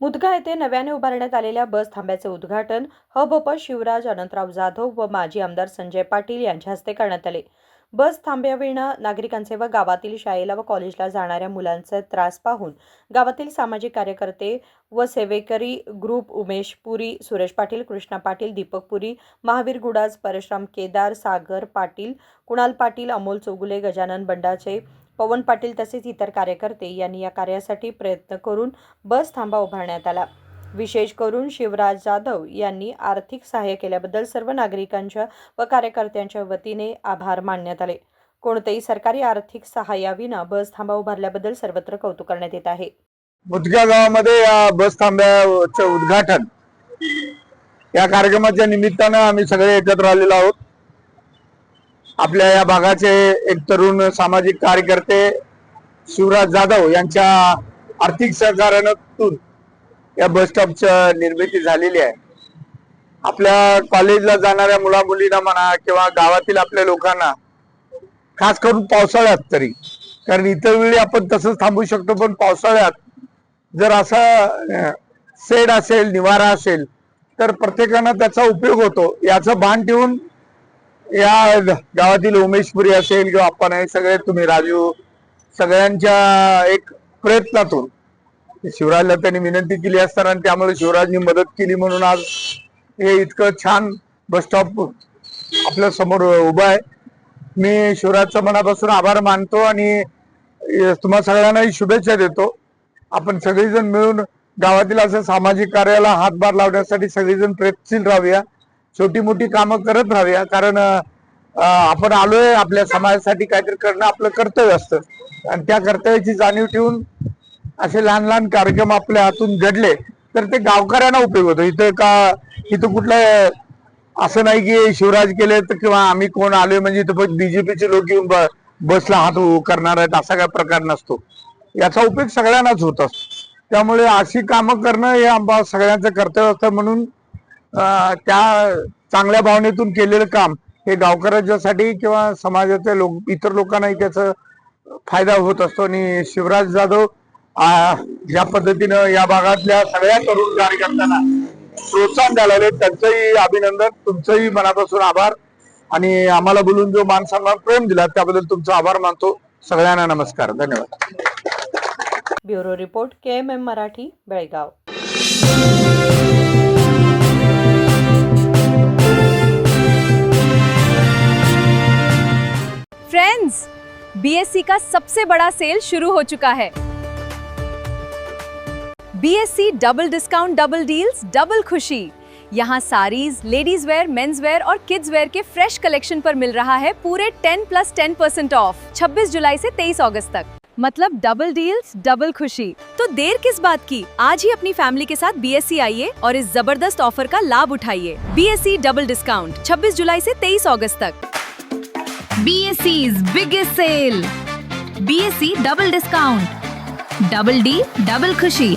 मुदगा येथे नव्याने उभारण्यात आलेल्या बस थांब्याचे उद्घाटन हबप शिवराज अनंतराव जाधव व माजी आमदार संजय पाटील यांच्या हस्ते करण्यात आले। बस थांब्याविना नागरिकांचे व गावातील शाळेला व कॉलेजला जाणाऱ्या मुलांचे त्रास पाहून गावातील सामाजिक कार्यकर्ते व सेवेकरी ग्रुप उमेश पुरी, सुरेश पाटील, कृष्णा पाटील, दीपक पुरी, महावीर गुडाज, परशुराम केदार, सागर पाटील, कुणाल पाटील, अमोल चौगुले, गजानन बंडाचे, पवन पाटील तसेच इतर कार्यकर्ते यांनी या कार्यासाठी प्रयत्न करून बस थांबा उभारण्यात आला। विशेष करून शिवराज जाधव यांनी आर्थिक सहाय्य केल्याबद्दल सर्व नागरिकांच्या व कार्यकर्त्यांच्या वतीने आभार मानण्यात आले। कोणतेही सरकारी आर्थिक सहाय्याविना बस थांबा उभारल्याबद्दल सर्वत्र कौतुक करण्यात येत आहे। मुदगा गावामध्ये या बस थांब्याचे उद्घाटन या कार्यक्रमाच्या निमित्ताने आम्ही सगळे एकत्र आलेलो आहोत। आपल्या या भागाचे एक तरुण सामाजिक कार्यकर्ते शिवराज जाधव यांच्या आर्थिक सहकार्यातून या बस स्टॉपची निर्मिती झालेली आहे। आपल्या कॉलेजला जाणाऱ्या मुला मुलींना म्हणा किंवा गावातील आपल्या लोकांना, खास करून पावसाळ्यात तरी, कारण इतर वेळी आपण तसंच थांबू शकतो, पण पावसाळ्यात जर असा शेड असेल, निवारा असेल तर प्रत्येकानं त्याचा उपयोग होतो। याचं भान ठेवून या गावातील उमेशपुरी असेल किंवा आपण हे सगळे, तुम्ही राजू, सगळ्यांच्या एक प्रयत्नातून शिवराजला त्यांनी विनंती केली असताना आणि त्यामुळे शिवराजनी मदत केली म्हणून आज हे इतकं छान बस स्टॉप आपल्या समोर उभा आहे। मी शिवराजचा मनापासून आभार मानतो आणि तुम्हा सगळ्यांनाही शुभेच्छा देतो। आपण सगळेजण मिळून गावातील असं सामाजिक कार्याला हातभार लावण्यासाठी सगळेजण प्रयत्नशील राहूया, छोटी मोठी कामं करत राहूया, कारण आपण आलोय आपल्या समाजासाठी काहीतरी करणं आपलं कर्तव्य असतं आणि त्या कर्तव्याची जाणीव ठेवून असे लहान लहान कार्यक्रम आपल्या हातून घडले तर ते गावकऱ्यांना उपयोग होतो। इथं कुठलं असं नाही की शिवराज केले तर किंवा आम्ही कोण आलोय म्हणजे इथं बीजेपीचे लोक येऊन बसला हात करणार आहेत असा काय प्रकार नसतो। याचा उपयोग सगळ्यांनाच होत असतो। त्यामुळे अशी कामं करणं हे आम्हा सगळ्यांचं कर्तव्य असतं, म्हणून त्या चांगल्या भावनेतून केलेलं काम हे गावकऱ्यांच्यासाठी किंवा समाजाच्या इतर लोकांनाही त्याचा फायदा होत असतो। आणि शिवराज जाधव ज्या पद्धतीनं या भागातल्या सगळ्या तरुण कार्यकर्त्यांना प्रोत्साहन द्यायला त्यांचंही अभिनंदन, तुमचंही मनापासून आभार आणि आम्हाला बोलून जो मान सन्मान प्रेम दिला त्याबद्दल तुमचा आभार मानतो। सगळ्यांना नमस्कार, धन्यवाद। Bureau report KMM Marathi, Belgaum. Friends, BSc का सबसे बड़ा सेल शुरू हो चुका है। BSc double discount, double deals, double खुशी। यहाँ saris, ladies wear, men's wear और किड्स वेयर के फ्रेश कलेक्शन पर मिल रहा है पूरे 10+10% ऑफ 26 जुलाई से 23 अगस्त तक। मतलब डबल डील्स, डबल खुशी। तो देर किस बात की, आज ही अपनी फैमिली के साथ BSc आइए और इस जबरदस्त ऑफर का लाभ उठाइए। BSc डबल डिस्काउंट 26 जुलाई से 23 अगस्त तक। BSc's biggest sale. BSc double discount. Double D, double खुशी।